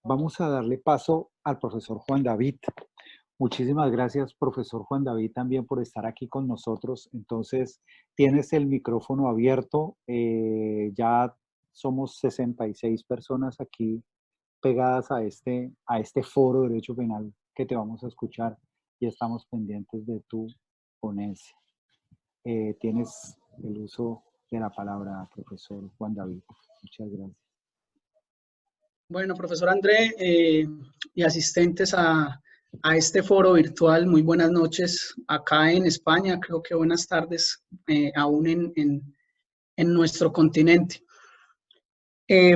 Vamos a darle paso al profesor Juan David. Muchísimas gracias, profesor Juan David, también por estar aquí con nosotros. Entonces, tienes el micrófono abierto. Ya somos 66 personas aquí pegadas a este foro de Derecho Penal que te vamos a escuchar y estamos pendientes de tu ponencia. Tienes el uso de la palabra, profesor Juan David. Muchas gracias. Bueno, profesor André y asistentes a este foro virtual, muy buenas noches acá en España, creo que buenas tardes aún en nuestro continente.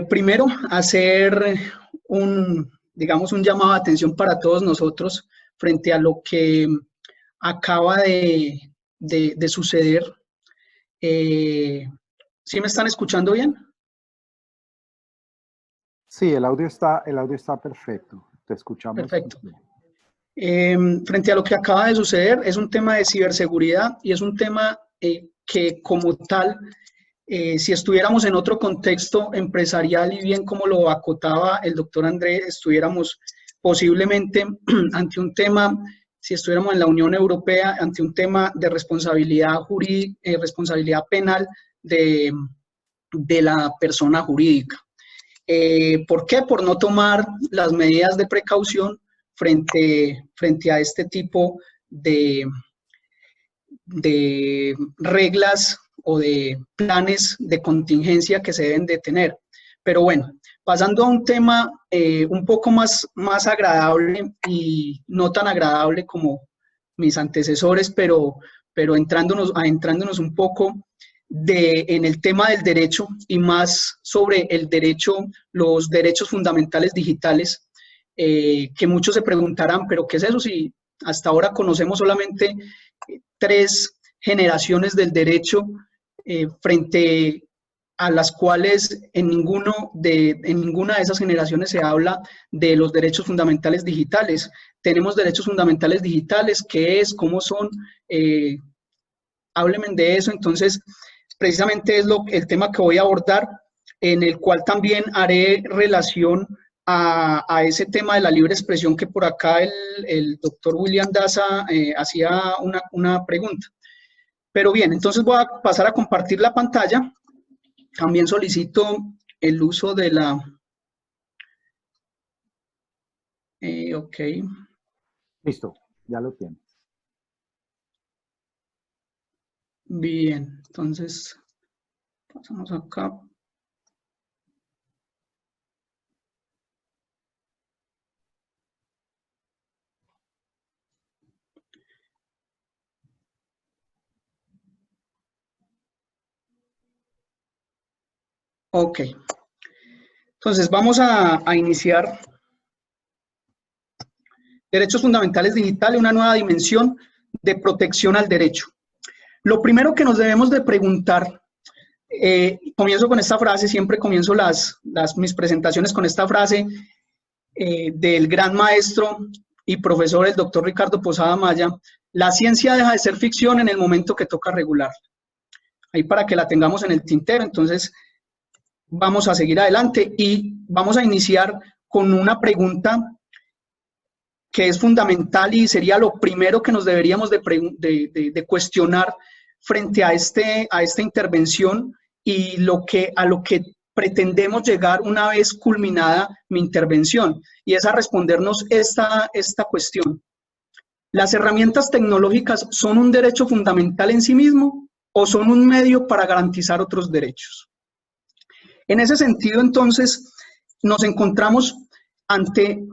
Primero, hacer digamos, un llamado de atención para todos nosotros frente a lo que acaba de suceder. ¿Sí me están escuchando bien? Sí, el audio está perfecto. Te escuchamos. Perfecto. Frente a lo que acaba de suceder, es un tema de ciberseguridad y es un tema que como tal, si estuviéramos en otro contexto empresarial y bien como lo acotaba el doctor Andrés, estuviéramos posiblemente ante un tema, si estuviéramos en la Unión Europea, ante un tema de responsabilidad jurídica, responsabilidad penal de la persona jurídica. ¿Por qué? Por no tomar las medidas de precaución frente a este tipo de reglas o de planes de contingencia que se deben de tener. Pero bueno, pasando a un tema un poco más agradable y no tan agradable como mis antecesores, pero adentrándonos un poco en el tema del derecho y más sobre el derecho, los derechos fundamentales digitales, que muchos se preguntarán, ¿pero qué es eso si hasta ahora conocemos solamente 3 generaciones del derecho frente a las cuales en ninguna de esas generaciones se habla de los derechos fundamentales digitales? Tenemos derechos fundamentales digitales, ¿qué es? ¿Cómo son? Háblenme de eso. Entonces, precisamente es el tema que voy a abordar, en el cual también haré relación a ese tema de la libre expresión que por acá el doctor William Daza hacía una pregunta. Pero bien, entonces voy a pasar a compartir la pantalla. También solicito el uso de la... ok. Listo, ya lo tienes. Bien, entonces pasamos acá. Ok, entonces vamos a iniciar. Derechos fundamentales digitales, una nueva dimensión de protección al derecho. Lo primero que nos debemos de preguntar, comienzo con esta frase, siempre comienzo mis presentaciones con esta frase del gran maestro y profesor, el doctor Ricardo Posada Maya: la ciencia deja de ser ficción en el momento que toca regular. Ahí para que la tengamos en el tintero. Entonces, vamos a seguir adelante y vamos a iniciar con una pregunta que es fundamental y sería lo primero que nos deberíamos de cuestionar frente a esta intervención y a lo que pretendemos llegar una vez culminada mi intervención, y es a respondernos esta cuestión. ¿Las herramientas tecnológicas son un derecho fundamental en sí mismo o son un medio para garantizar otros derechos? En ese sentido, entonces, nos encontramos ante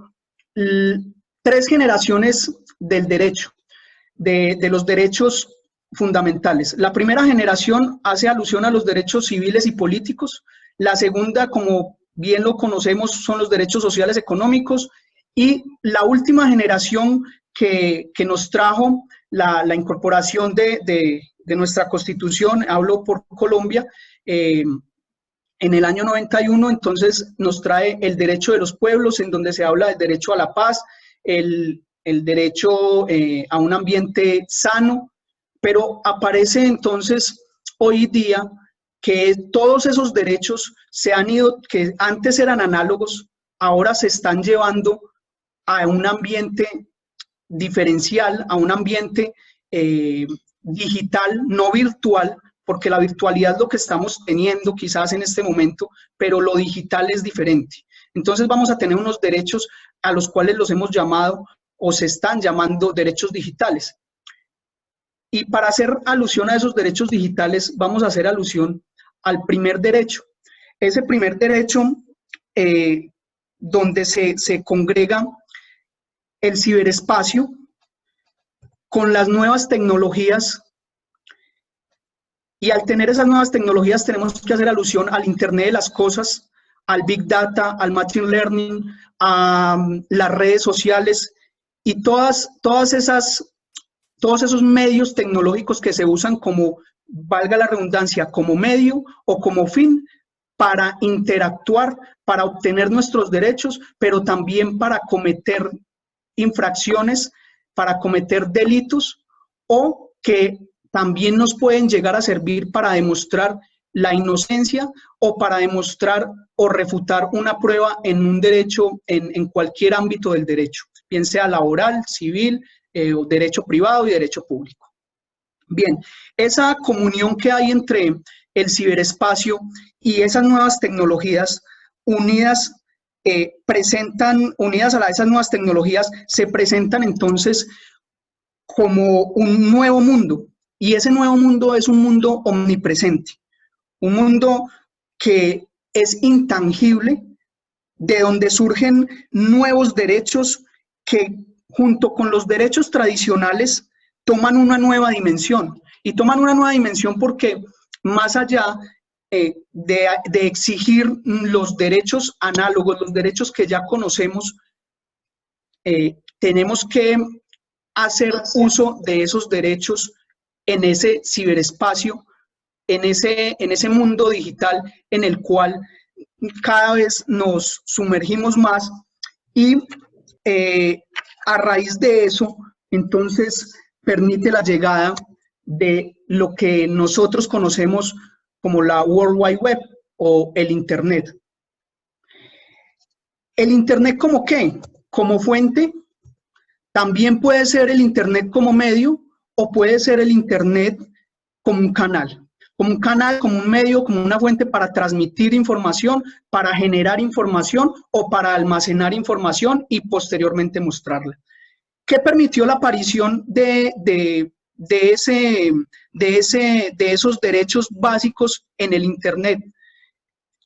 3 generaciones del derecho, de los derechos fundamentales. La primera generación hace alusión a los derechos civiles y políticos. La segunda, como bien lo conocemos, son los derechos sociales económicos. Y la última generación que nos trajo la incorporación de nuestra Constitución, hablo por Colombia, en el año 91, entonces nos trae el derecho de los pueblos, en donde se habla del derecho a la paz, el derecho a un ambiente sano, pero aparece entonces hoy día que todos esos derechos que antes eran análogos, ahora se están llevando a un ambiente diferencial, a un ambiente digital, no virtual, porque la virtualidad es lo que estamos teniendo quizás en este momento, pero lo digital es diferente. Entonces vamos a tener unos derechos a los cuales los hemos llamado o se están llamando derechos digitales. Y para hacer alusión a esos derechos digitales, vamos a hacer alusión al primer derecho. Ese primer derecho donde se congrega el ciberespacio con las nuevas tecnologías, y al tener esas nuevas tecnologías tenemos que hacer alusión al Internet de las cosas, al Big Data, al Machine Learning, a las redes sociales y todos esos medios tecnológicos que se usan como, valga la redundancia, como medio o como fin para interactuar, para obtener nuestros derechos, pero también para cometer infracciones, para cometer delitos, o que también nos pueden llegar a servir para demostrar la inocencia o para demostrar o refutar una prueba en un derecho, en cualquier ámbito del derecho, bien sea laboral, civil, derecho privado y derecho público. Bien, esa comunión que hay entre el ciberespacio y esas nuevas tecnologías unidas unidas a esas nuevas tecnologías, se presentan entonces como un nuevo mundo, y ese nuevo mundo es un mundo omnipresente, un mundo que es intangible, de donde surgen nuevos derechos que junto con los derechos tradicionales toman una nueva dimensión, y toman una nueva dimensión porque más allá de exigir los derechos análogos, los derechos que ya conocemos, tenemos que hacer uso de esos derechos en ese ciberespacio, en ese mundo digital en el cual cada vez nos sumergimos más, y a raíz de eso, entonces, permite la llegada de lo que nosotros conocemos como la World Wide Web o el Internet. ¿El Internet como qué? Como fuente. También puede ser el Internet como medio, o puede ser el Internet como un canal, como un medio, como una fuente para transmitir información, para generar información o para almacenar información y posteriormente mostrarla. ¿Qué permitió la aparición de esos derechos básicos en el Internet?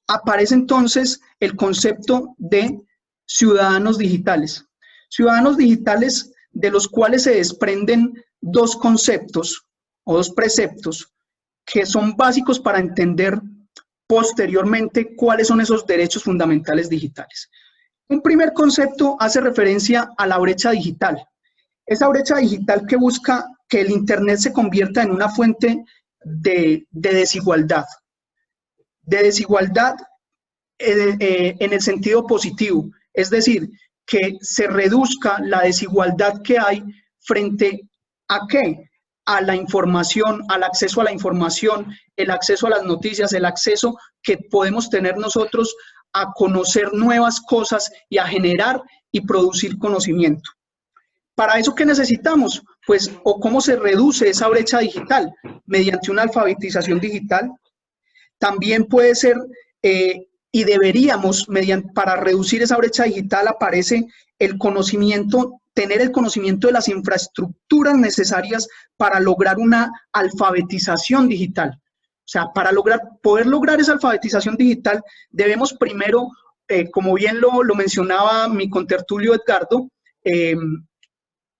Aparece entonces el concepto de ciudadanos digitales. Ciudadanos digitales de los cuales se desprenden dos conceptos o dos preceptos que son básicos para entender posteriormente cuáles son esos derechos fundamentales digitales. Un primer concepto hace referencia a la brecha digital. Esa brecha digital que busca que el Internet se convierta en una fuente de desigualdad. De desigualdad en el sentido positivo, es decir, que se reduzca la desigualdad que hay frente a ¿qué? A la información, al acceso a la información, el acceso a las noticias, el acceso que podemos tener nosotros a conocer nuevas cosas y a generar y producir conocimiento. ¿Para eso qué necesitamos? Pues, o cómo se reduce esa brecha digital, mediante una alfabetización digital. También puede ser, y deberíamos, para reducir esa brecha digital, aparece el conocimiento, tener el conocimiento de las infraestructuras necesarias para lograr una alfabetización digital. O sea, para poder lograr esa alfabetización digital, debemos primero, como bien lo mencionaba mi contertulio Edgardo,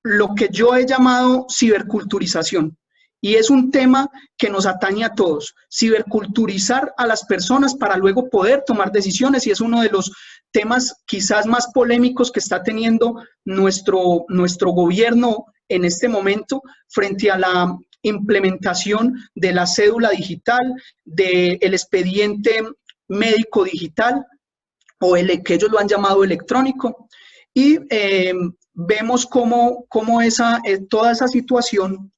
lo que yo he llamado ciberculturización. Y es un tema que nos atañe a todos, ciberculturizar a las personas para luego poder tomar decisiones, y es uno de los temas quizás más polémicos que está teniendo nuestro gobierno en este momento frente a la implementación de la cédula digital, del expediente médico digital, o que ellos lo han llamado electrónico, y vemos cómo toda esa situación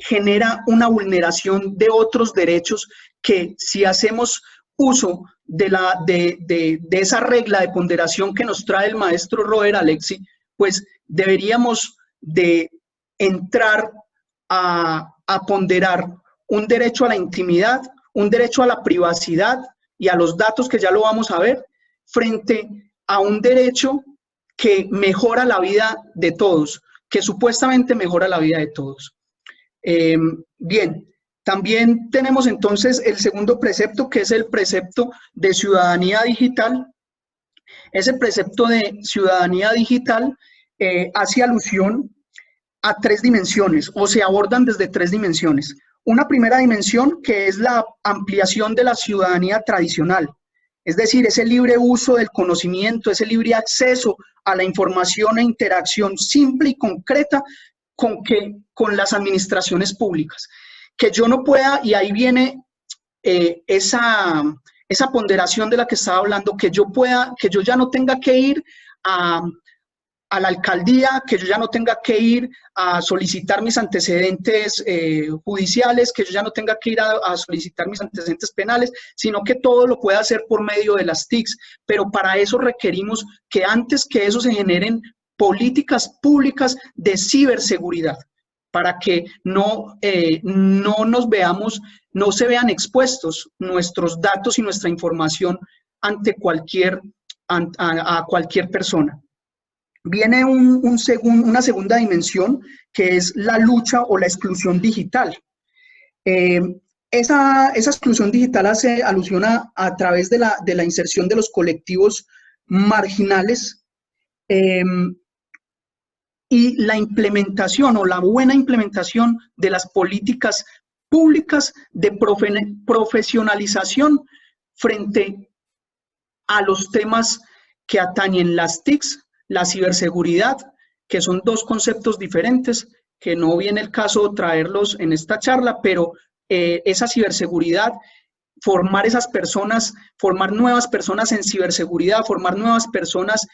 genera una vulneración de otros derechos que, si hacemos uso de esa regla de ponderación que nos trae el maestro Robert Alexy, pues deberíamos de entrar a ponderar un derecho a la intimidad, un derecho a la privacidad y a los datos, que ya lo vamos a ver, frente a un derecho que mejora la vida de todos, que supuestamente mejora la vida de todos. Bien, también tenemos entonces el segundo precepto, que es el precepto de ciudadanía digital. Ese precepto de ciudadanía digital hace alusión a 3 dimensiones, o se abordan desde 3 dimensiones. Una primera dimensión, que es la ampliación de la ciudadanía tradicional, es decir, ese libre uso del conocimiento, ese libre acceso a la información e interacción simple y concreta con las administraciones públicas. Que yo no pueda, y ahí viene esa ponderación de la que estaba hablando, que yo ya no tenga que ir a la alcaldía, que yo ya no tenga que ir a solicitar mis antecedentes judiciales, que yo ya no tenga que ir a solicitar mis antecedentes penales, sino que todo lo pueda hacer por medio de las TICs. Pero para eso requerimos que antes que eso se generen políticas públicas de ciberseguridad, para que no se vean expuestos nuestros datos y nuestra información ante a cualquier persona. Viene una segunda dimensión, que es la lucha o la exclusión digital. Esa exclusión digital hace alusión a través de la inserción de los colectivos marginales y la implementación o la buena implementación de las políticas públicas de profesionalización frente a los temas que atañen las TICs, la ciberseguridad, que son 2 conceptos diferentes, que no viene el caso traerlos en esta charla, pero esa ciberseguridad, formar esas personas, formar nuevas personas en ciberseguridad, formar nuevas personas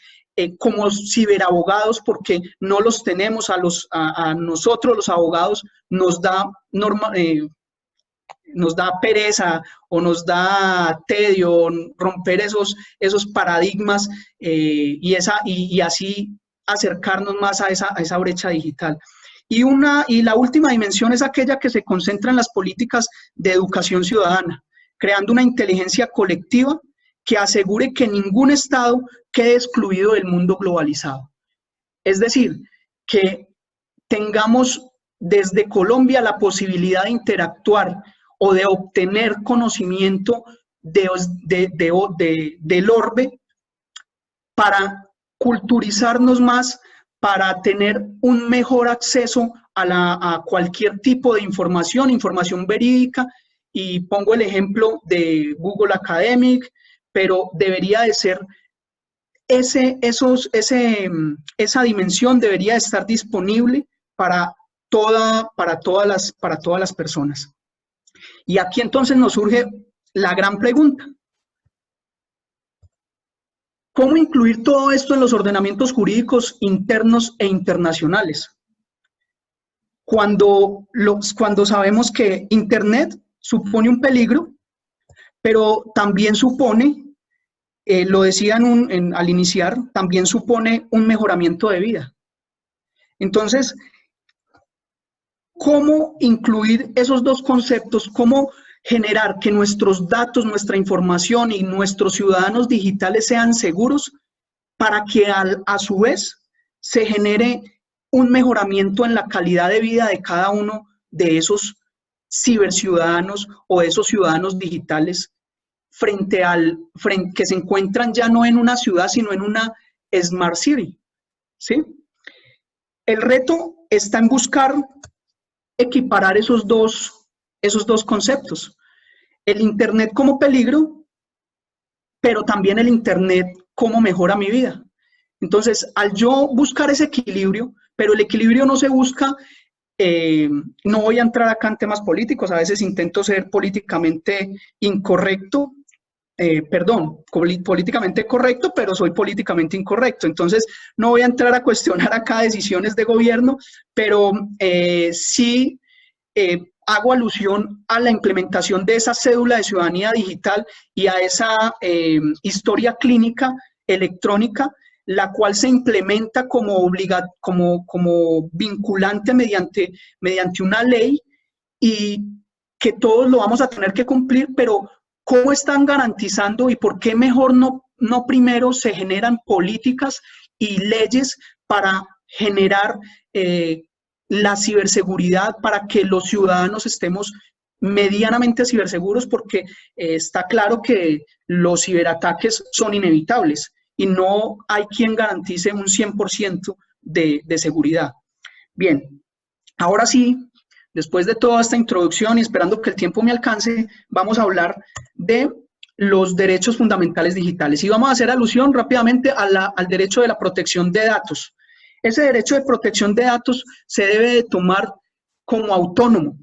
como ciberabogados, porque no los tenemos a nosotros los abogados, nos da pereza o nos da tedio romper esos paradigmas y así acercarnos más a esa brecha digital. Y la última dimensión es aquella que se concentra en las políticas de educación ciudadana, creando una inteligencia colectiva que asegure que ningún Estado quede excluido del mundo globalizado. Es decir, que tengamos desde Colombia la posibilidad de interactuar o de obtener conocimiento del orbe para culturizarnos más, para tener un mejor acceso a cualquier tipo de información verídica, y pongo el ejemplo de Google Academic, pero debería de ser, esa dimensión debería estar disponible para todas las personas. Y aquí entonces nos surge la gran pregunta: ¿cómo incluir todo esto en los ordenamientos jurídicos internos e internacionales? Cuando sabemos que Internet supone un peligro, pero también supone, lo decían al iniciar, también supone un mejoramiento de vida. Entonces, ¿cómo incluir esos 2 conceptos? ¿Cómo generar que nuestros datos, nuestra información y nuestros ciudadanos digitales sean seguros, para que a su vez se genere un mejoramiento en la calidad de vida de cada uno de esos ciberciudadanos o de esos ciudadanos digitales que se encuentran ya no en una ciudad, sino en una Smart City? ¿Sí? El reto está en buscar equiparar esos dos conceptos. El Internet como peligro, pero también el Internet como mejora mi vida. Entonces, al yo buscar ese equilibrio, pero el equilibrio no se busca, no voy a entrar acá en temas políticos, a veces intento ser políticamente incorrecto, políticamente correcto, pero soy políticamente incorrecto. Entonces, no voy a entrar a cuestionar acá decisiones de gobierno, pero sí hago alusión a la implementación de esa cédula de ciudadanía digital y a esa historia clínica electrónica, la cual se implementa como vinculante mediante una ley y que todos lo vamos a tener que cumplir, pero ¿cómo están garantizando y por qué mejor no primero se generan políticas y leyes para generar la ciberseguridad, para que los ciudadanos estemos medianamente ciberseguros? Porque está claro que los ciberataques son inevitables y no hay quien garantice un 100% de seguridad. Bien, ahora sí, después de toda esta introducción y esperando que el tiempo me alcance, vamos a hablar de los derechos fundamentales digitales. Y vamos a hacer alusión rápidamente al derecho de la protección de datos. Ese derecho de protección de datos se debe de tomar como autónomo.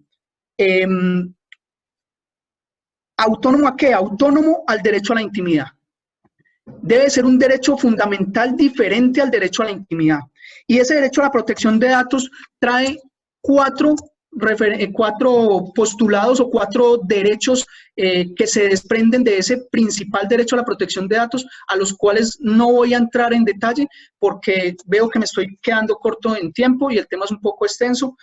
¿Autónomo a qué? Autónomo al derecho a la intimidad. Debe ser un derecho fundamental diferente al derecho a la intimidad. Y ese derecho a la protección de datos trae cuatro postulados o cuatro derechos que se desprenden de ese principal derecho a la protección de datos, a los cuales no voy a entrar en detalle porque veo que me estoy quedando corto en tiempo y el tema es un poco extenso.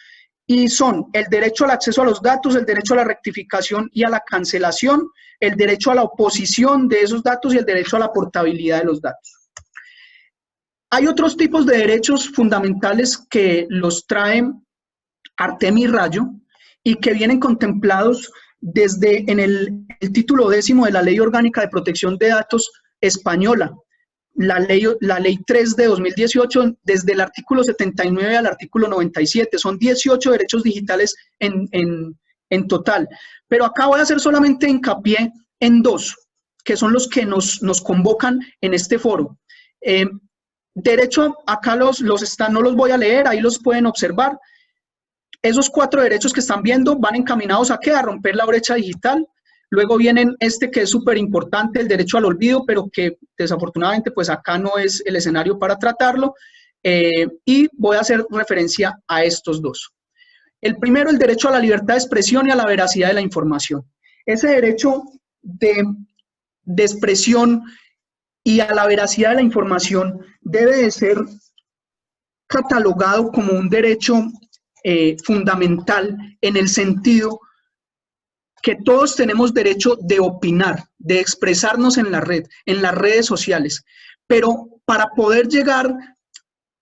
Y son el derecho al acceso a los datos, el derecho a la rectificación y a la cancelación, el derecho a la oposición de esos datos y el derecho a la portabilidad de los datos. Hay otros tipos de derechos fundamentales que los trae Artemio y Rayo y que vienen contemplados desde en el título 10 de la Ley Orgánica de Protección de Datos española, la ley 3 de 2018, desde el artículo 79 al artículo 97. Son 18 derechos digitales en total. Pero acá voy a hacer solamente hincapié en dos, que son los que nos convocan en este foro. Derecho, acá no los voy a leer, ahí los pueden observar. Esos cuatro derechos que están viendo van encaminados ¿a qué? A romper la brecha digital. Luego vienen este que es súper importante, el derecho al olvido, pero que desafortunadamente pues acá no es el escenario para tratarlo. Y voy a hacer referencia a estos dos. El primero, el derecho a la libertad de expresión y a la veracidad de la información. Ese derecho de expresión y a la veracidad de la información debe de ser catalogado como un derecho fundamental en el sentido que todos tenemos derecho de opinar, de expresarnos en la red, en las redes sociales, pero para poder llegar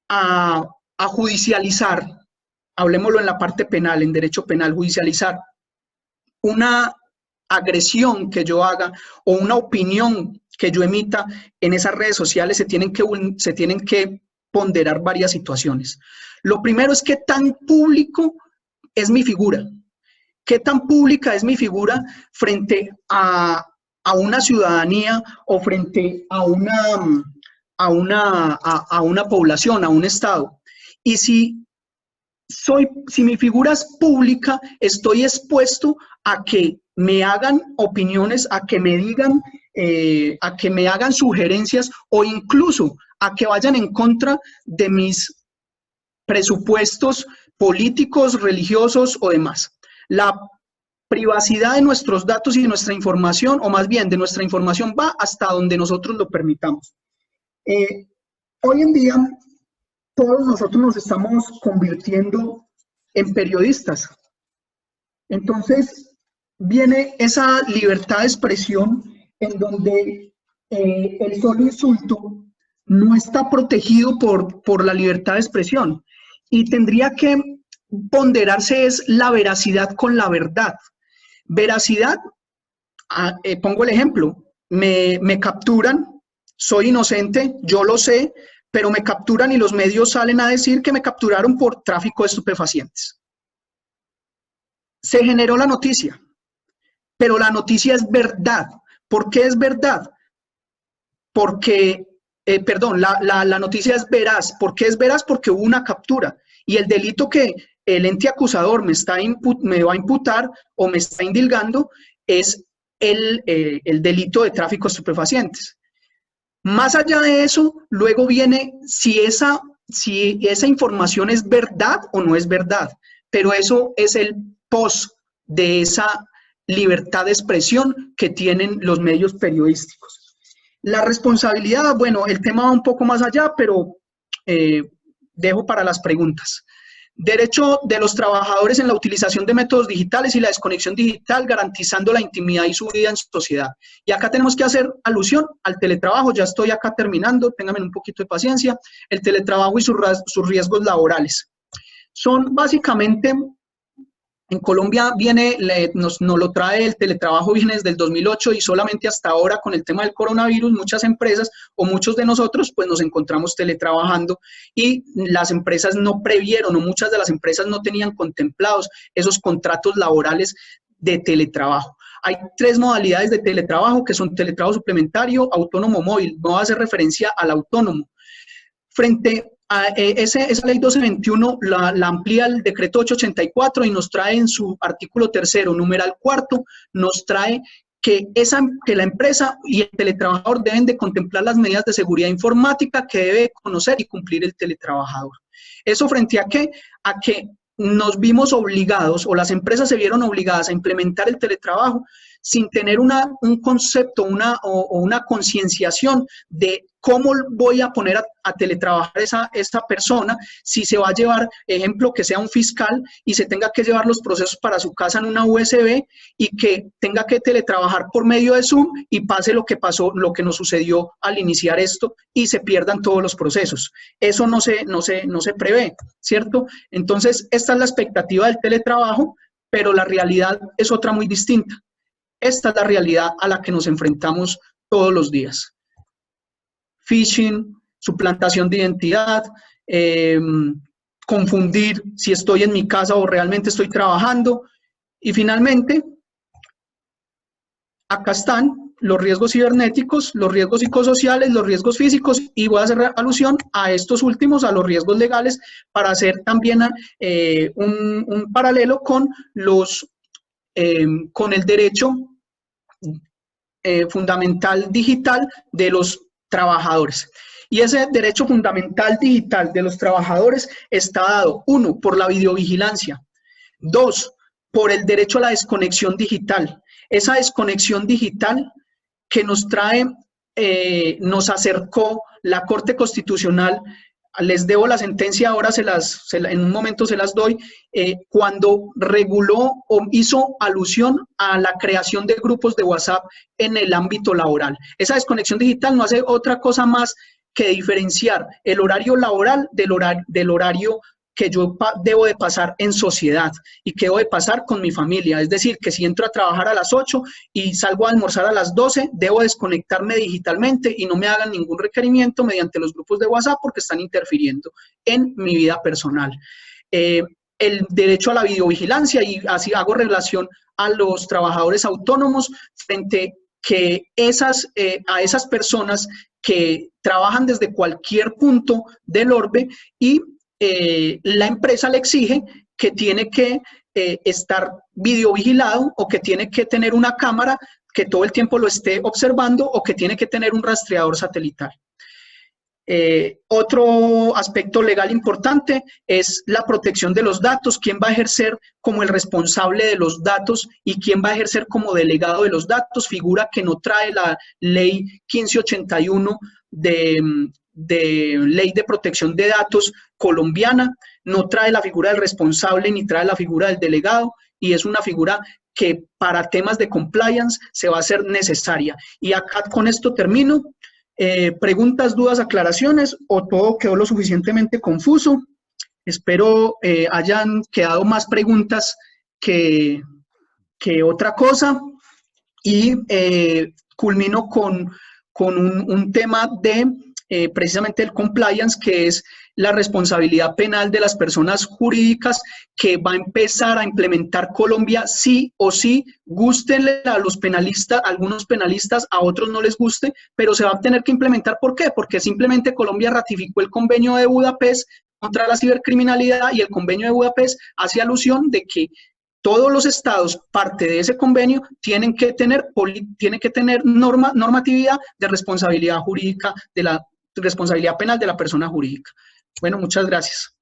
a judicializar, hablemoslo en la parte penal, en derecho penal, judicializar una agresión que yo haga o una opinión que yo emita en esas redes sociales, se tienen que ponderar varias situaciones. Lo primero es qué tan público es mi figura, qué tan pública es mi figura frente a una ciudadanía o frente a una población, a un estado. Y si mi figura es pública, estoy expuesto a que me hagan opiniones, a que me digan, a que me hagan sugerencias o incluso a que vayan en contra de mis presupuestos políticos, religiosos o demás. La privacidad de nuestros datos y de nuestra información, o más bien de nuestra información, va hasta donde nosotros lo permitamos. Hoy en día, todos nosotros nos estamos convirtiendo en periodistas. Entonces, viene esa libertad de expresión en donde el solo insulto no está protegido por la libertad de expresión. Y tendría que ponderarse es la veracidad con la verdad. Veracidad, pongo el ejemplo, me capturan, soy inocente, yo lo sé, pero me capturan y los medios salen a decir que me capturaron por tráfico de estupefacientes. Se generó la noticia, pero la noticia es verdad. ¿Por qué es verdad? Porque, la noticia es veraz. ¿Por qué es veraz? Porque hubo una captura. Y el delito que el ente acusador me va a imputar o me está indilgando es el delito de tráfico de estupefacientes. Más allá de eso, luego viene si esa información es verdad o no es verdad, pero eso es el post de esa libertad de expresión que tienen los medios periodísticos. La responsabilidad, bueno, el tema va un poco más allá, pero dejo para las preguntas. Derecho de los trabajadores en la utilización de métodos digitales y la desconexión digital, garantizando la intimidad y su vida en sociedad. Y acá tenemos que hacer alusión al teletrabajo. Ya estoy acá terminando, ténganme un poquito de paciencia. El teletrabajo y sus riesgos laborales. Son básicamente, en Colombia nos lo trae el teletrabajo, viene desde el 2008 y solamente hasta ahora con el tema del coronavirus muchas empresas o muchos de nosotros pues nos encontramos teletrabajando y las empresas no previeron o muchas de las empresas no tenían contemplados esos contratos laborales de teletrabajo. Hay 3 modalidades de teletrabajo que son teletrabajo suplementario, autónomo móvil. No va a hacer referencia al autónomo. Frente a esa ley 1221 la amplía el decreto 884 y nos trae en su artículo 3º, numeral 4, nos trae que la empresa y el teletrabajador deben de contemplar las medidas de seguridad informática que debe conocer y cumplir el teletrabajador. ¿Eso frente a qué? A que nos vimos obligados o las empresas se vieron obligadas a implementar el teletrabajo sin tener un concepto o una concienciación de cómo voy a poner a teletrabajar esa persona, si se va a llevar, ejemplo, que sea un fiscal y se tenga que llevar los procesos para su casa en una USB y que tenga que teletrabajar por medio de Zoom y pase lo que pasó, lo que nos sucedió al iniciar esto y se pierdan todos los procesos. Eso no se prevé, ¿cierto? Entonces, esta es la expectativa del teletrabajo, pero la realidad es otra muy distinta. Esta es la realidad a la que nos enfrentamos todos los días. Phishing, suplantación de identidad, confundir si estoy en mi casa o realmente estoy trabajando. Y finalmente, acá están los riesgos cibernéticos, los riesgos psicosociales, los riesgos físicos, y voy a hacer alusión a estos últimos, a los riesgos legales, para hacer también un paralelo con el derecho fundamental digital de los trabajadores. Y ese derecho fundamental digital de los trabajadores está dado, 1, por la videovigilancia, 2, por el derecho a la desconexión digital. Esa desconexión digital que nos trae, nos acercó la Corte Constitucional. Les debo la sentencia, ahora en un momento se las doy, cuando reguló o hizo alusión a la creación de grupos de WhatsApp en el ámbito laboral. Esa desconexión digital no hace otra cosa más que diferenciar el horario laboral del horario que yo debo de pasar en sociedad y que debo de pasar con mi familia. Es decir, que si entro a trabajar a las 8 y salgo a almorzar a las 12, debo desconectarme digitalmente y no me hagan ningún requerimiento mediante los grupos de WhatsApp porque están interfiriendo en mi vida personal. El derecho a la videovigilancia, y así hago relación a los trabajadores autónomos frente que a esas personas que trabajan desde cualquier punto del orbe y la empresa le exige que tiene que estar videovigilado o que tiene que tener una cámara que todo el tiempo lo esté observando o que tiene que tener un rastreador satelital. Otro aspecto legal importante es la protección de los datos. ¿Quién va a ejercer como el responsable de los datos y quién va a ejercer como delegado de los datos? Figura que no trae la ley 1581 de ley de protección de datos colombiana, no trae la figura del responsable ni trae la figura del delegado, y es una figura que para temas de compliance se va a hacer necesaria. Y acá con esto termino. Preguntas, dudas, aclaraciones, o todo quedó lo suficientemente confuso. Espero hayan quedado más preguntas que otra cosa, y culmino con un tema de precisamente el compliance, que es la responsabilidad penal de las personas jurídicas que va a empezar a implementar Colombia sí o sí, gústenle a los penalistas, a algunos penalistas, a otros no les guste, pero se va a tener que implementar. ¿Por qué? Porque simplemente Colombia ratificó el convenio de Budapest contra la cibercriminalidad, y el convenio de Budapest hace alusión de que todos los estados, parte de ese convenio, tienen que tener normatividad de responsabilidad jurídica, de la responsabilidad penal de la persona jurídica. Bueno, muchas gracias.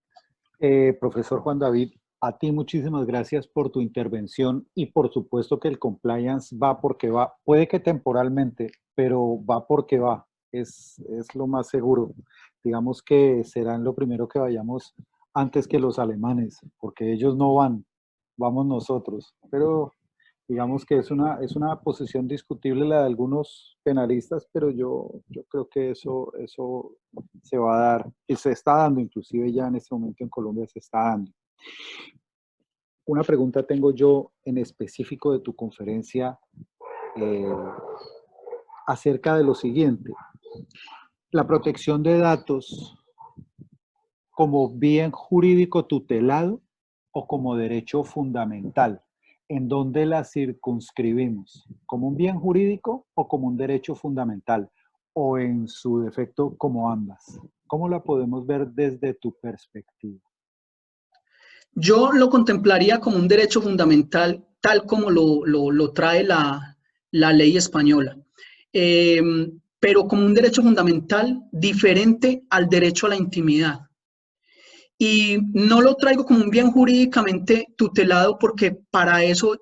Profesor Juan David, A ti muchísimas gracias por tu intervención y por supuesto que el compliance va porque va, puede que temporalmente, pero va porque va, es lo más seguro. Digamos que serán lo primero que vayamos antes que los alemanes, porque ellos no van, vamos nosotros. Pero digamos que es una posición discutible la de algunos penalistas, pero yo creo que eso se va a dar y se está dando, inclusive ya en este momento en Colombia se está dando. Una pregunta tengo yo en específico de tu conferencia eh, acerca de lo siguiente. La protección de datos como bien jurídico tutelado o como derecho fundamental. ¿En dónde la circunscribimos? ¿Como un bien jurídico o como un derecho fundamental? ¿O en su defecto como ambas? ¿Cómo la podemos ver desde tu perspectiva? Yo lo contemplaría como un derecho fundamental, tal como lo trae la ley española, eh, pero como un derecho fundamental diferente al derecho a la intimidad. Y no lo traigo como un bien jurídicamente tutelado porque para eso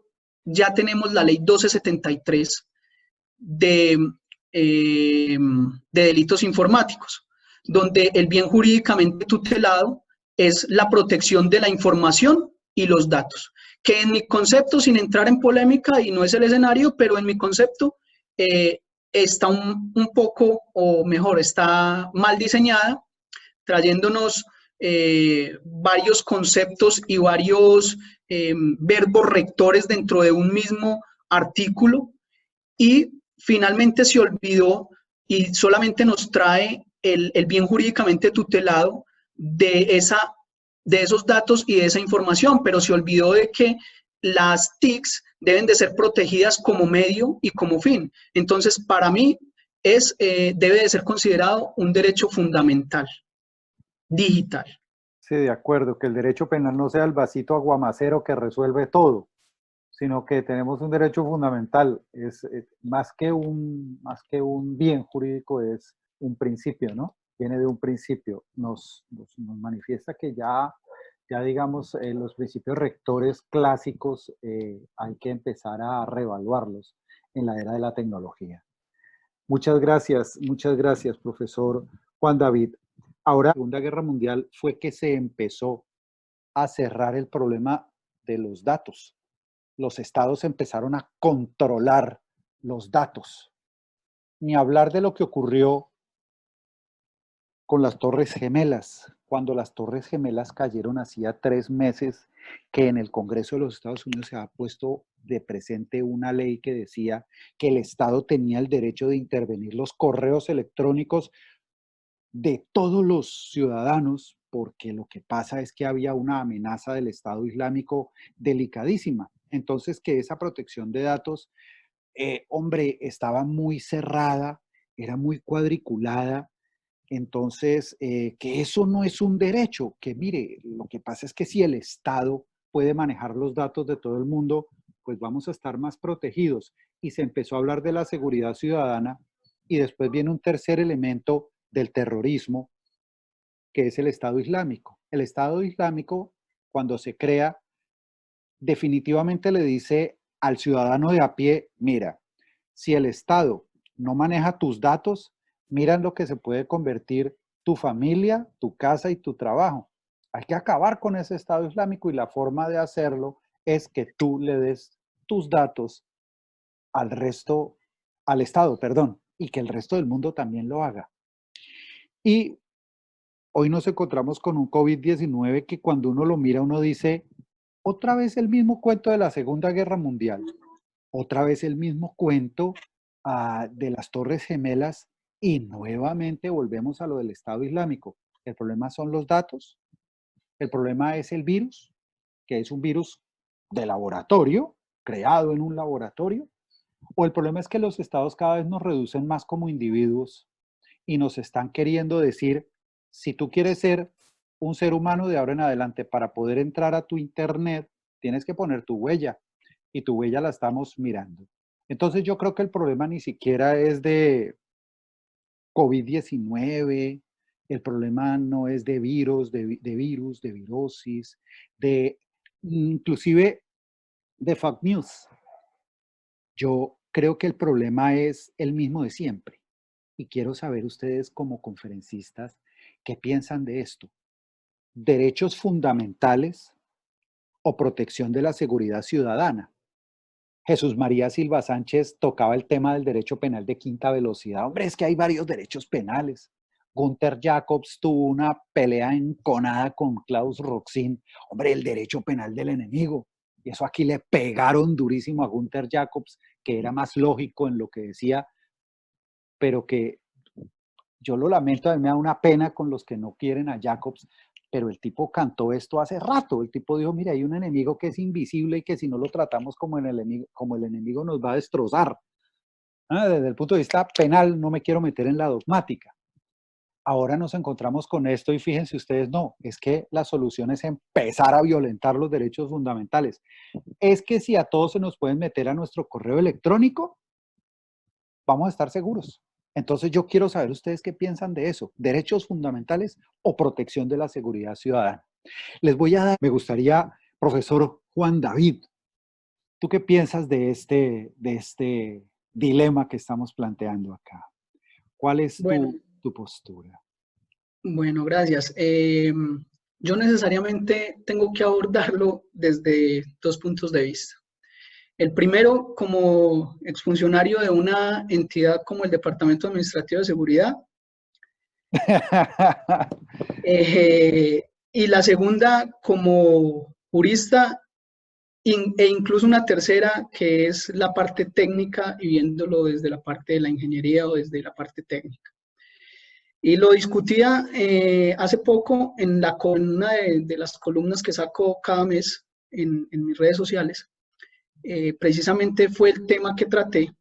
ya tenemos la ley 1273 de, de delitos informáticos, donde el bien jurídicamente tutelado es la protección de la información y los datos, que en mi concepto, sin entrar en polémica, y no es el escenario, pero en mi concepto está un poco, o mejor, está mal diseñada, trayéndonos varios conceptos y varios verbos rectores dentro de un mismo artículo, y finalmente se olvidó y solamente nos trae el bien jurídicamente tutelado de esos datos y de esa información, pero se olvidó de que las TICs deben de ser protegidas como medio y como fin. Entonces, para mí, debe de ser considerado un derecho fundamental, digital. Sí, de acuerdo, que el derecho penal no sea el vasito aguamacero que resuelve todo, sino que tenemos un derecho fundamental, es más que un bien jurídico, es un principio, ¿no? Viene de un principio, nos manifiesta que ya digamos, los principios rectores clásicos hay que empezar a reevaluarlos en la era de la tecnología. Muchas gracias, profesor Juan David. Ahora, la Segunda Guerra Mundial fue que se empezó a cerrar el problema de los datos. Los estados empezaron a controlar los datos. Ni hablar de lo que ocurrió con las Torres Gemelas. Cuando las Torres Gemelas cayeron hacía 3 meses que en el Congreso de los Estados Unidos se ha puesto de presente una ley que decía que el Estado tenía el derecho de intervenir los correos electrónicos de todos los ciudadanos, porque lo que pasa es que había una amenaza del Estado Islámico delicadísima. Entonces, que esa protección de datos, hombre, estaba muy cerrada, era muy cuadriculada. Entonces, que eso no es un derecho, que mire, lo que pasa es que si el Estado puede manejar los datos de todo el mundo, pues vamos a estar más protegidos. Y se empezó a hablar de la seguridad ciudadana y después viene un tercer elemento del terrorismo, que es el Estado Islámico. El Estado Islámico, cuando se crea, definitivamente le dice al ciudadano de a pie, mira, si el Estado no maneja tus datos, mira en lo que se puede convertir tu familia, tu casa y tu trabajo. Hay que acabar con ese Estado Islámico y la forma de hacerlo es que tú le des tus datos al resto, al Estado, perdón, y que el resto del mundo también lo haga. Y hoy nos encontramos con un COVID-19 que cuando uno lo mira, uno dice, otra vez el mismo cuento de la Segunda Guerra Mundial, otra vez el mismo cuento de las Torres Gemelas y nuevamente volvemos a lo del Estado Islámico. El problema son los datos, el problema es el virus, que es un virus de laboratorio, creado en un laboratorio, o el problema es que los estados cada vez nos reducen más como individuos y nos están queriendo decir, si tú quieres ser un ser humano de ahora en adelante para poder entrar a tu internet, tienes que poner tu huella y tu huella la estamos mirando. Entonces yo creo que el problema ni siquiera es de COVID-19, el problema no es de virus, de virosis, de inclusive de fake news. Yo creo que el problema es el mismo de siempre y quiero saber ustedes como conferencistas qué piensan de esto. ¿Derechos fundamentales o protección de la seguridad ciudadana? Jesús María Silva Sánchez tocaba el tema del derecho penal de quinta velocidad. Hombre, es que hay varios derechos penales. Gunther Jacobs tuvo una pelea enconada con Klaus Roxin. Hombre, el derecho penal del enemigo. Y eso aquí le pegaron durísimo a Gunther Jacobs, que era más lógico en lo que decía, pero que yo lo lamento, a mí me da una pena con los que no quieren a Jacobs, pero el tipo cantó esto hace rato. El tipo dijo, mira, hay un enemigo que es invisible y que si no lo tratamos como el enemigo nos va a destrozar. Desde el punto de vista penal no me quiero meter en la dogmática. Ahora nos encontramos con esto y fíjense ustedes, no, es que la solución es empezar a violentar los derechos fundamentales. Es que si a todos se nos pueden meter a nuestro correo electrónico, vamos a estar seguros. Entonces yo quiero saber ustedes qué piensan de eso, derechos fundamentales o protección de la seguridad ciudadana. Les voy a dar, me gustaría, profesor Juan David, ¿tú qué piensas de este dilema que estamos planteando acá? ¿Cuál es Bueno, tu postura? bueno, gracias. Yo necesariamente tengo que abordarlo desde dos puntos de vista. El primero, como exfuncionario de una entidad como el Departamento Administrativo de Seguridad. Y la segunda, como jurista, e incluso una tercera, que es la parte técnica y viéndolo desde la parte de la ingeniería o desde la parte técnica. Y lo discutía hace poco en una de las columnas que saco cada mes en mis redes sociales. Precisamente fue el tema que traté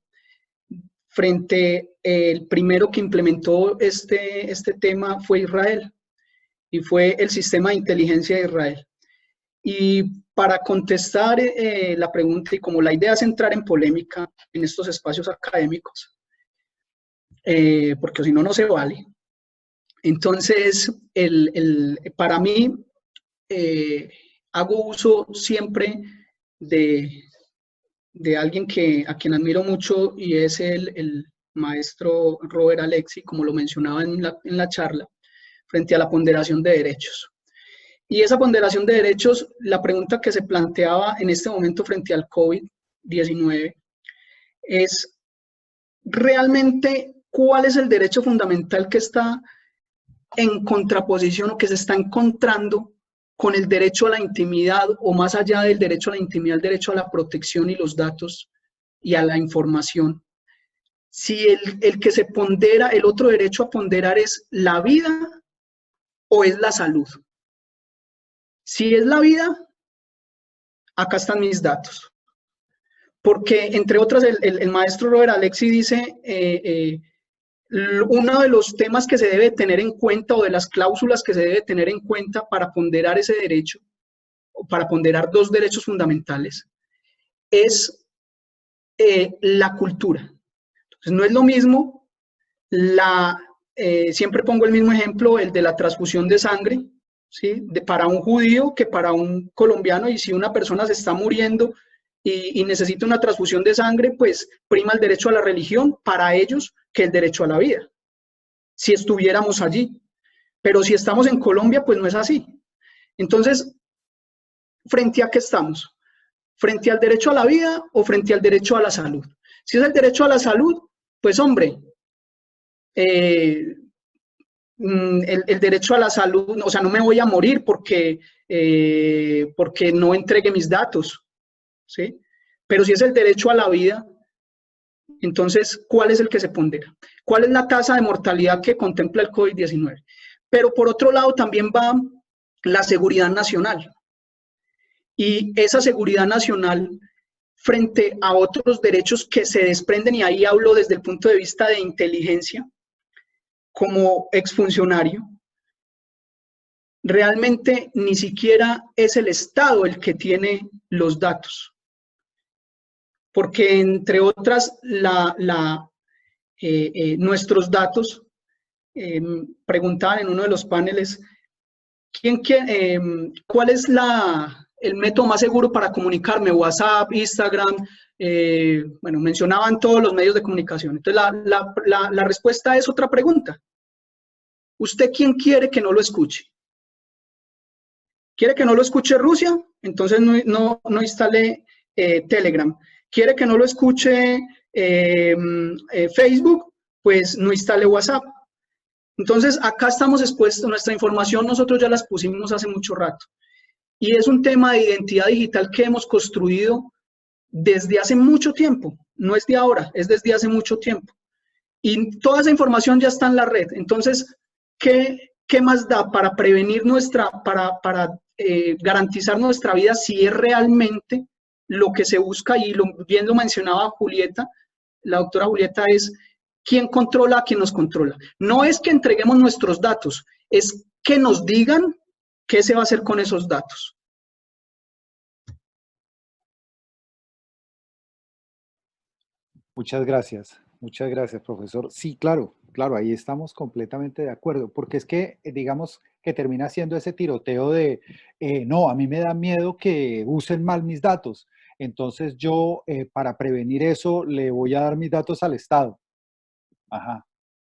frente el primero que implementó este tema fue Israel y fue el sistema de inteligencia de Israel. Y para contestar la pregunta, y como la idea es entrar en polémica en estos espacios académicos, porque si no, no se vale. Entonces, para mí, hago uso siempre de alguien a quien admiro mucho y es el maestro Robert Alexi, como lo mencionaba en la charla, frente a la ponderación de derechos. Y esa ponderación de derechos, la pregunta que se planteaba en este momento frente al COVID-19 es realmente cuál es el derecho fundamental que está en contraposición o que se está encontrando con el derecho a la intimidad o más allá del derecho a la intimidad, el derecho a la protección y los datos y a la información. Si el que se pondera, el otro derecho a ponderar es la vida o es la salud. Si es la vida, acá están mis datos. Porque, entre otras, el maestro Robert Alexi dice, uno de los temas que se debe tener en cuenta o de las cláusulas que se debe tener en cuenta para ponderar ese derecho, o para ponderar dos derechos fundamentales, es la cultura. Entonces, no es lo mismo, siempre pongo el mismo ejemplo, el de la transfusión de sangre, ¿sí? Para un judío que para un colombiano, y si una persona se está muriendo y necesita una transfusión de sangre, pues prima el derecho a la religión para ellos que el derecho a la vida, si estuviéramos allí. Pero si estamos en Colombia, pues no es así. Entonces, ¿frente a qué estamos? ¿Frente al derecho a la vida o frente al derecho a la salud? Si es el derecho a la salud, pues hombre, el derecho a la salud, o sea, no me voy a morir porque no entregue mis datos, ¿sí? Pero si es el derecho a la vida, entonces, ¿cuál es el que se pondera? ¿Cuál es la tasa de mortalidad que contempla el COVID-19? Pero por otro lado también va la seguridad nacional. Y esa seguridad nacional frente a otros derechos que se desprenden, y ahí hablo desde el punto de vista de inteligencia, como exfuncionario, realmente ni siquiera es el Estado el que tiene los datos. Porque, entre otras, nuestros datos, preguntaban en uno de los paneles, ¿cuál es el método más seguro para comunicarme, WhatsApp, Instagram, bueno, mencionaban todos los medios de comunicación. Entonces, la respuesta es otra pregunta. ¿Usted quién quiere que no lo escuche? ¿Quiere que no lo escuche Rusia? Entonces no instale Telegram. ¿Quiere que no lo escuche Facebook? Pues no instale WhatsApp. Entonces, acá estamos expuestos, nuestra información nosotros ya las pusimos hace mucho rato. Y es un tema de identidad digital que hemos construido desde hace mucho tiempo. No es de ahora, es desde hace mucho tiempo. Y toda esa información ya está en la red. Entonces, ¿qué más da para prevenir para garantizar nuestra vida si es realmente lo que se busca? Y bien lo mencionaba Julieta, la doctora Julieta, es quién controla a quien nos controla. No es que entreguemos nuestros datos, es que nos digan qué se va a hacer con esos datos. Muchas gracias, profesor. Sí, claro, claro, ahí estamos completamente de acuerdo, porque es que, digamos, que termina siendo ese tiroteo de, no, a mí me da miedo que usen mal mis datos, entonces yo, para prevenir eso, le voy a dar mis datos al Estado. Ajá,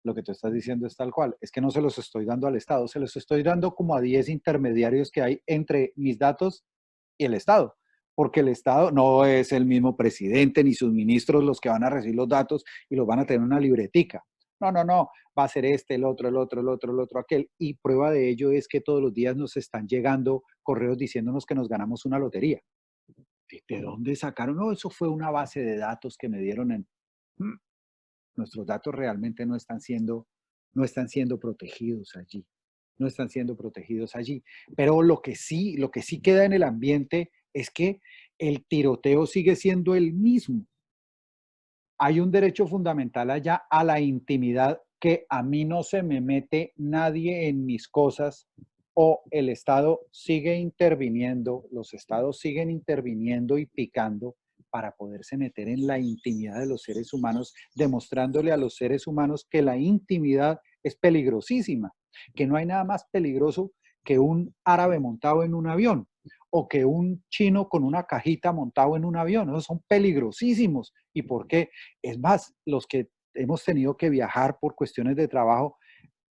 lo que tú estás diciendo es tal cual, es que no se los estoy dando al Estado, se los estoy dando como a 10 intermediarios que hay entre mis datos y el Estado, porque el Estado no es el mismo presidente ni sus ministros los que van a recibir los datos y los van a tener en una libretica. No, no, no, va a ser este, el otro, el otro, el otro, el otro, aquel. Y prueba de ello es que todos los días nos están llegando correos diciéndonos que nos ganamos una lotería. ¿De dónde sacaron? No, eso fue una base de datos que me dieron en... Nuestros datos realmente no están siendo protegidos allí. No están siendo protegidos allí. Pero lo que sí queda en el ambiente es que el tiroteo sigue siendo el mismo. Hay un derecho fundamental allá a la intimidad, que a mí no se me mete nadie en mis cosas, o el Estado sigue interviniendo, los estados siguen interviniendo y picando para poderse meter en la intimidad de los seres humanos, demostrándole a los seres humanos que la intimidad es peligrosísima, que no hay nada más peligroso que un árabe montado en un avión o que un chino con una cajita montado en un avión. Esos son peligrosísimos. ¿Y por qué? Es más, los que hemos tenido que viajar por cuestiones de trabajo,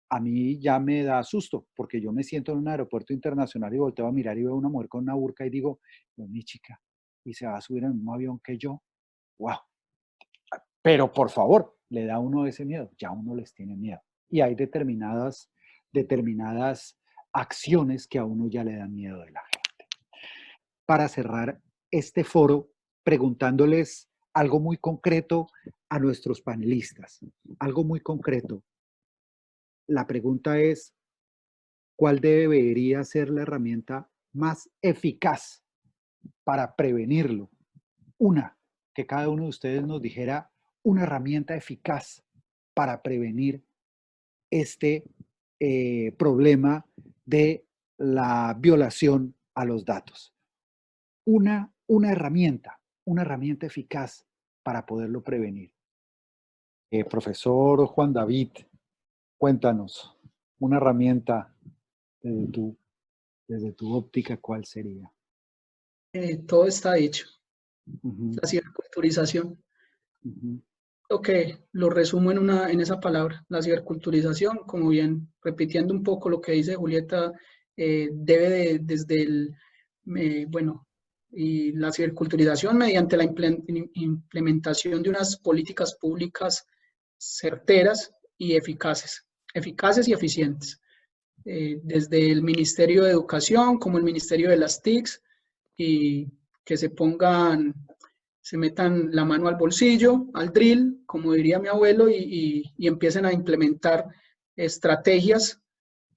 a mí ya me da susto, porque yo me siento en un aeropuerto internacional y volteo a mirar y veo a una mujer con una burka y digo, no, mi chica, y se va a subir en el mismo avión que yo. ¡Wow! Pero por favor, le da a uno ese miedo, ya uno les tiene miedo. Y hay determinadas acciones que a uno ya le dan miedo de la gente. Para cerrar este foro, preguntándoles algo muy concreto a nuestros panelistas, algo muy concreto. La pregunta es, ¿cuál debería ser la herramienta más eficaz para prevenirlo? Que cada uno de ustedes nos dijera una herramienta eficaz para prevenir este problema de la violación a los datos. Una herramienta eficaz para poderlo prevenir. Profesor Juan David, cuéntanos, una herramienta desde tu óptica, ¿cuál sería? Todo está dicho. Uh-huh. La ciberculturización. Uh-huh. Ok, lo resumo en esa palabra, la ciberculturización, como bien, repitiendo un poco lo que dice Julieta, debe desde bueno, y la ciberculturización mediante la implementación de unas políticas públicas certeras y eficaces y eficientes, desde el Ministerio de Educación como el Ministerio de las TICs, y que se metan la mano al bolsillo, al drill, como diría mi abuelo, y empiecen a implementar estrategias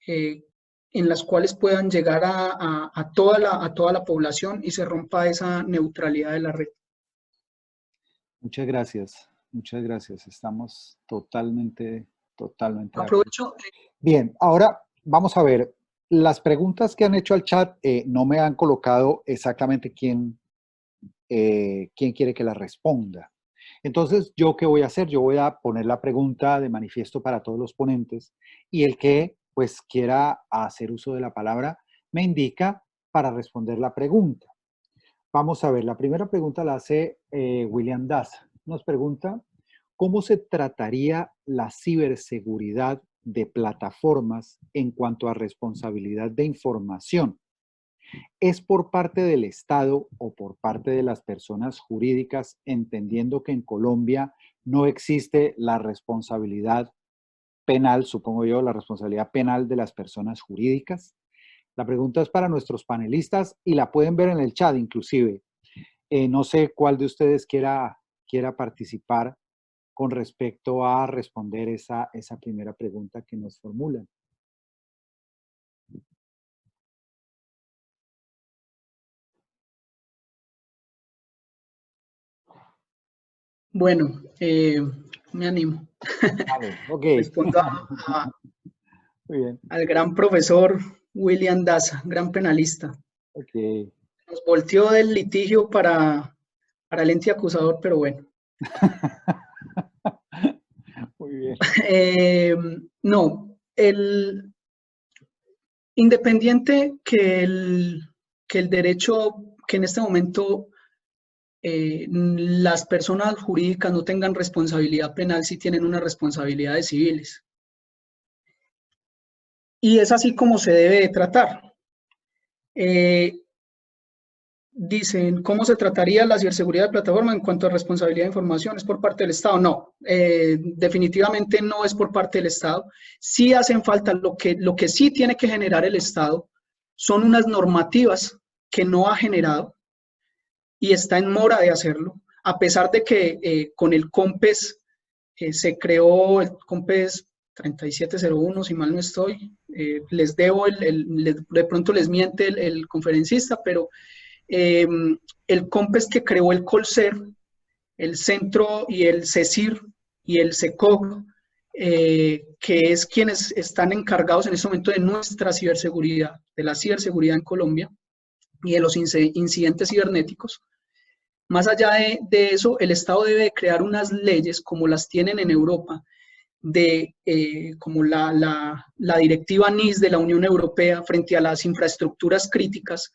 en las cuales puedan llegar a toda la población y se rompa esa neutralidad de la red. Muchas gracias, muchas gracias. Estamos totalmente de acuerdo. Aprovecho. Bien, ahora vamos a ver. Las preguntas que han hecho al chat no me han colocado exactamente quién quiere que la responda. Entonces, ¿yo qué voy a hacer? Yo voy a poner la pregunta de manifiesto para todos los ponentes, y el que pues quiera hacer uso de la palabra me indica para responder la pregunta. Vamos a ver, la primera pregunta la hace William Daza. Nos pregunta, ¿cómo se trataría la ciberseguridad de plataformas en cuanto a responsabilidad de información? ¿Es por parte del Estado o por parte de las personas jurídicas, entendiendo que en Colombia no existe la responsabilidad penal, supongo yo, la responsabilidad penal de las personas jurídicas? La pregunta es para nuestros panelistas y la pueden ver en el chat inclusive. No sé cuál de ustedes quiera participar con respecto a responder esa primera pregunta que nos formulan. Bueno, me animo. Vale, ok. Respondo Muy bien. al gran profesor William Daza, gran penalista. Ok. Nos volteó del litigio para el ente acusador, pero bueno. Muy bien. No, independiente que el derecho, que en este momento las personas jurídicas no tengan responsabilidad penal, sí tienen unas responsabilidades civiles. Y es así como se debe de tratar. Dicen, ¿cómo se trataría la ciberseguridad de plataforma en cuanto a responsabilidad de información? ¿Es por parte del Estado? No, definitivamente no es por parte del Estado. Sí hacen falta, lo que sí tiene que generar el Estado son unas normativas que no ha generado y está en mora de hacerlo, a pesar de que con el COMPES se creó el COMPES 3701, si mal no estoy. Les debo, de pronto les miente el conferencista, pero el COMPES que creó el COLSER, el Centro y el CECIR y el SECOG, que es quienes están encargados en este momento de nuestra ciberseguridad, de la ciberseguridad en Colombia y de los incidentes cibernéticos. Más allá de eso, el Estado debe crear unas leyes como las tienen en Europa, como la directiva NIS de la Unión Europea frente a las infraestructuras críticas,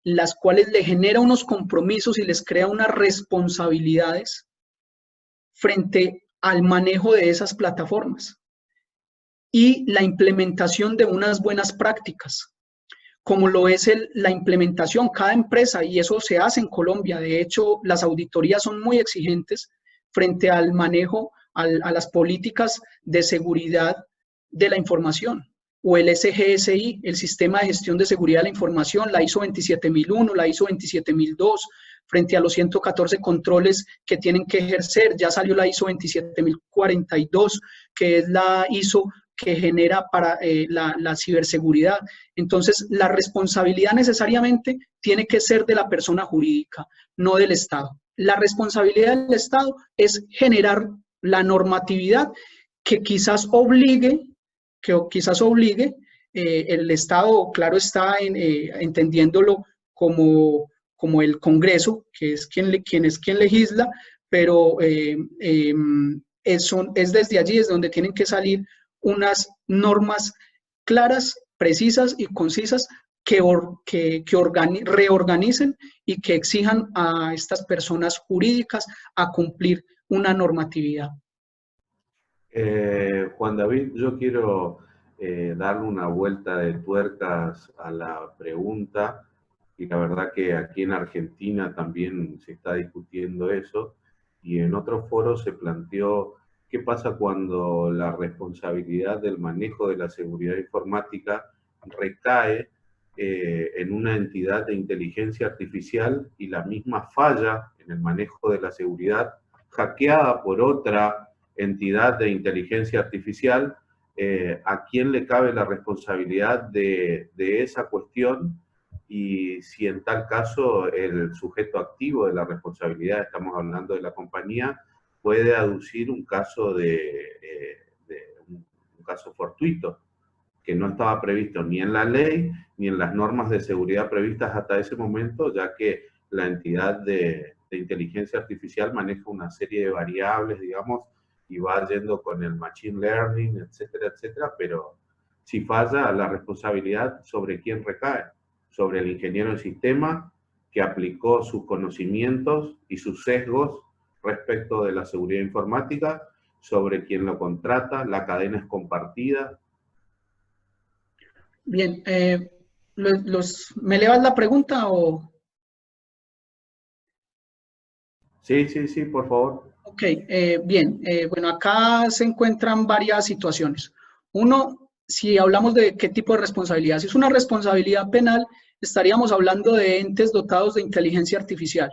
las cuales le genera unos compromisos y les crea unas responsabilidades frente al manejo de esas plataformas y la implementación de unas buenas prácticas, como lo es la implementación. Cada empresa, y eso se hace en Colombia, de hecho las auditorías son muy exigentes frente al manejo, a las políticas de seguridad de la información, o el SGSI, el Sistema de Gestión de Seguridad de la Información, la ISO 27001, la ISO 27002, frente a los 114 controles que tienen que ejercer. Ya salió la ISO 27042, que es la ISO que genera para la ciberseguridad. Entonces, la responsabilidad necesariamente tiene que ser de la persona jurídica, no del Estado. La responsabilidad del Estado es generar la normatividad que quizás obligue, el Estado, claro está, entendiéndolo como el Congreso, que es quien legisla, pero es desde allí, es donde tienen que salir unas normas claras, precisas y concisas que reorganicen y que exijan a estas personas jurídicas a cumplir una normatividad. Juan David, yo quiero darle una vuelta de tuercas a la pregunta, y la verdad que aquí en Argentina también se está discutiendo eso, y en otros foros se planteó qué pasa cuando la responsabilidad del manejo de la seguridad informática recae en una entidad de inteligencia artificial y la misma falla en el manejo de la seguridad, hackeada por otra entidad de inteligencia artificial. ¿A quién le cabe la responsabilidad de esa cuestión? Y si en tal caso el sujeto activo de la responsabilidad, estamos hablando de la compañía, puede aducir un caso un caso fortuito, que no estaba previsto ni en la ley ni en las normas de seguridad previstas hasta ese momento, ya que la entidad de inteligencia artificial maneja una serie de variables, digamos, y va yendo con el machine learning, etcétera, etcétera, pero si falla, la responsabilidad sobre quién recae, sobre el ingeniero en sistema que aplicó sus conocimientos y sus sesgos respecto de la seguridad informática, sobre quien lo contrata, la cadena es compartida. Bien, ¿me elevas la pregunta o...? Sí, sí, sí, por favor. Ok, bien. Bueno, acá se encuentran varias situaciones. Uno, si hablamos de qué tipo de responsabilidad, si es una responsabilidad penal, estaríamos hablando de entes dotados de inteligencia artificial,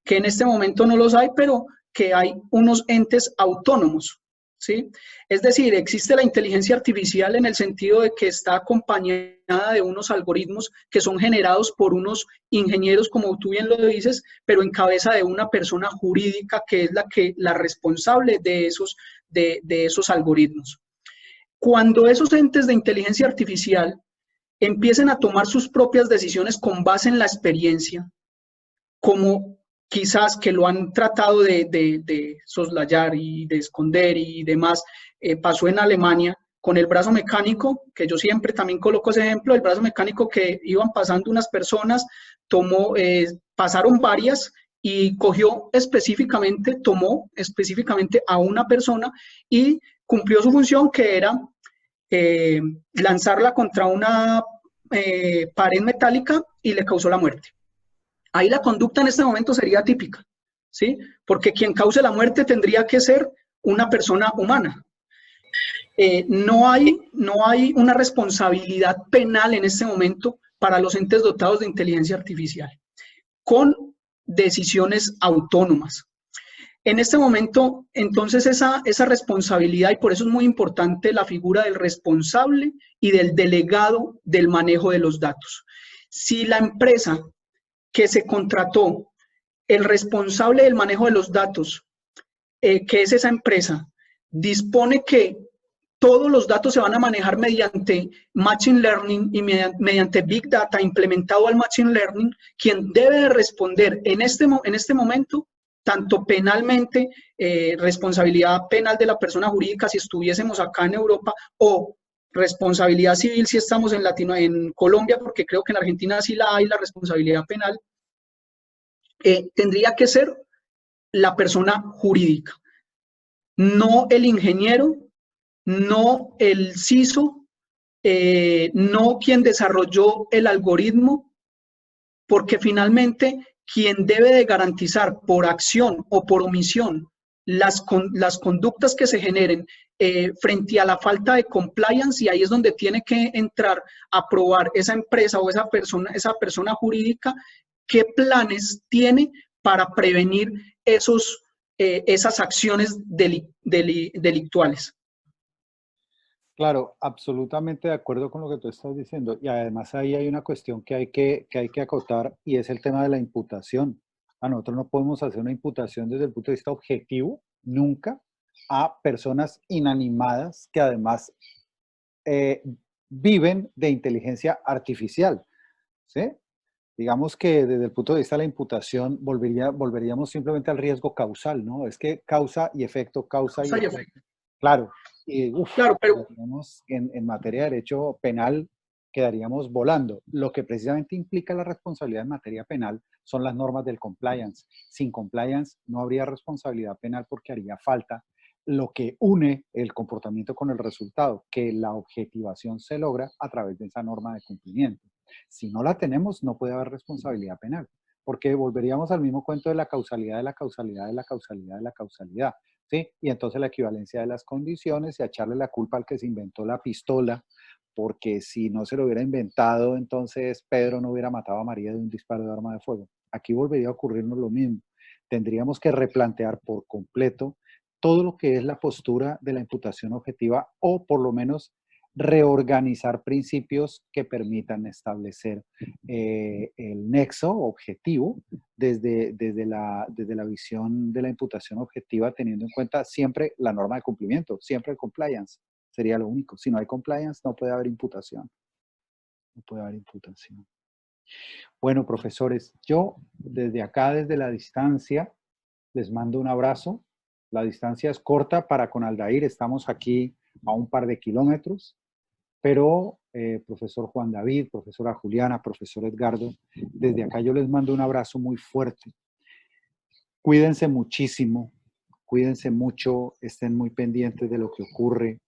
que en este momento no los hay, pero que hay unos entes autónomos, ¿sí? Es decir, existe la inteligencia artificial en el sentido de que está acompañada de unos algoritmos que son generados por unos ingenieros, como tú bien lo dices, pero en cabeza de una persona jurídica que es la responsable de esos algoritmos. Cuando esos entes de inteligencia artificial empiecen a tomar sus propias decisiones con base en la experiencia, como quizás que lo han tratado de soslayar y de esconder y demás, pasó en Alemania con el brazo mecánico, que yo siempre también coloco ese ejemplo, el brazo mecánico que iban pasando unas personas, pasaron varias y tomó específicamente a una persona y cumplió su función, que era lanzarla contra una pared metálica, y le causó la muerte. Ahí la conducta en este momento sería típica, ¿sí? Porque quien cause la muerte tendría que ser una persona humana. No hay una responsabilidad penal en este momento para los entes dotados de inteligencia artificial, con decisiones autónomas. En este momento, entonces, esa responsabilidad, y por eso es muy importante la figura del responsable y del delegado del manejo de los datos. Si la empresa que se contrató, el responsable del manejo de los datos, que es esa empresa, dispone que todos los datos se van a manejar mediante Machine Learning y mediante Big Data implementado al Machine Learning, quien debe de responder en este momento, tanto penalmente, responsabilidad penal de la persona jurídica si estuviésemos acá en Europa, o responsabilidad civil si estamos en Colombia, porque creo que en Argentina sí la hay, la responsabilidad penal, tendría que ser la persona jurídica, no el ingeniero, no el CISO, no quien desarrolló el algoritmo, porque finalmente quien debe de garantizar por acción o por omisión las conductas que se generen frente a la falta de compliance, y ahí es donde tiene que entrar a probar esa empresa o esa persona jurídica qué planes tiene para prevenir esas acciones delictuales. Claro, absolutamente de acuerdo con lo que tú estás diciendo. Y además ahí hay una cuestión que hay que acotar, y es el tema de la imputación. A nosotros no podemos hacer una imputación desde el punto de vista objetivo, nunca, a personas inanimadas que además viven de inteligencia artificial, ¿sí? Digamos que desde el punto de vista de la imputación volveríamos simplemente al riesgo causal, ¿no? Es que causa y efecto, causa y efecto. Claro, y claro, pero en materia de derecho penal quedaríamos volando. Lo que precisamente implica la responsabilidad en materia penal son las normas del compliance. Sin compliance no habría responsabilidad penal, porque haría falta lo que une el comportamiento con el resultado, que la objetivación se logra a través de esa norma de cumplimiento. Si no la tenemos, no puede haber responsabilidad penal, porque volveríamos al mismo cuento de la causalidad, de la causalidad, de la causalidad, de la causalidad, ¿sí? Y entonces la equivalencia de las condiciones, y a echarle la culpa al que se inventó la pistola, porque si no se lo hubiera inventado, entonces Pedro no hubiera matado a María de un disparo de arma de fuego. Aquí volvería a ocurrirnos lo mismo. Tendríamos que replantear por completo todo lo que es la postura de la imputación objetiva, o por lo menos reorganizar principios que permitan establecer el nexo objetivo desde la visión de la imputación objetiva, teniendo en cuenta siempre la norma de cumplimiento, siempre el compliance sería lo único. Si no hay compliance, no puede haber imputación. No puede haber imputación. Bueno, profesores, yo desde acá, desde la distancia, les mando un abrazo. La distancia es corta para con Aldair, estamos aquí a un par de kilómetros. Pero, profesor Juan David, profesora Juliana, profesor Edgardo, desde acá yo les mando un abrazo muy fuerte. Cuídense muchísimo, cuídense mucho, estén muy pendientes de lo que ocurre.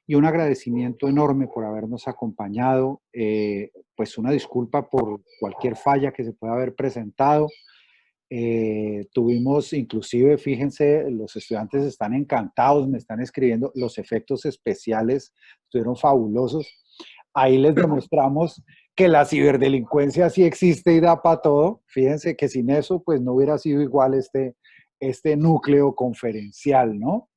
Y un agradecimiento enorme por habernos acompañado. Pues una disculpa por cualquier falla que se pueda haber presentado. Tuvimos inclusive, fíjense, los estudiantes están encantados, me están escribiendo, los efectos especiales estuvieron fabulosos. Ahí les demostramos que la ciberdelincuencia sí existe y da para todo. Fíjense que sin eso, pues no hubiera sido igual este núcleo conferencial, ¿no?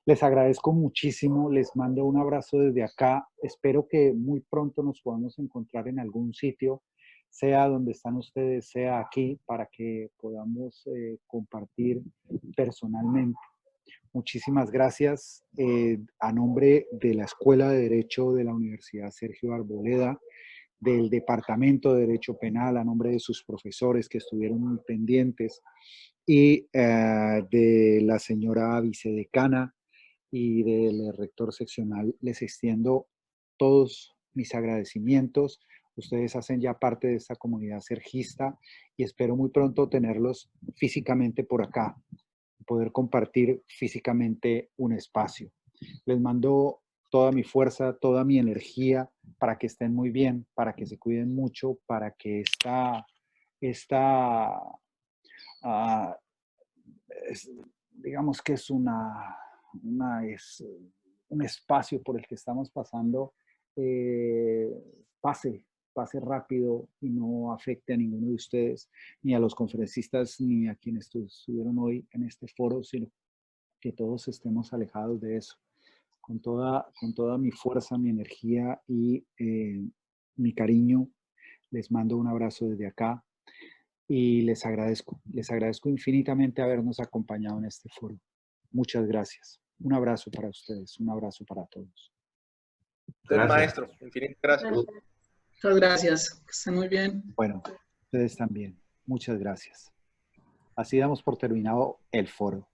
Les agradezco muchísimo, les mando un abrazo desde acá. Espero que muy pronto nos podamos encontrar en algún sitio, sea donde están ustedes, sea aquí, para que podamos compartir personalmente. Muchísimas gracias. A nombre de la Escuela de Derecho de la Universidad Sergio Arboleda, del Departamento de Derecho Penal, a nombre de sus profesores que estuvieron muy pendientes, y de la señora vicedecana y del rector seccional, les extiendo todos mis agradecimientos. Ustedes hacen ya parte de esta comunidad sergista y espero muy pronto tenerlos físicamente por acá, poder compartir físicamente un espacio. Les mando toda mi fuerza, toda mi energía para que estén muy bien, para que se cuiden mucho, para que esta digamos que es es un espacio por el que estamos pasando, pase rápido y no afecte a ninguno de ustedes, ni a los conferencistas, ni a quienes estuvieron hoy en este foro, sino que todos estemos alejados de eso. Con toda mi fuerza, mi energía y mi cariño, les mando un abrazo desde acá y les agradezco infinitamente habernos acompañado en este foro. Muchas gracias. Un abrazo para ustedes, un abrazo para todos. Usted, maestro, infinitas gracias. Muchas gracias, que estén muy bien. Bueno, ustedes también. Muchas gracias. Así damos por terminado el foro.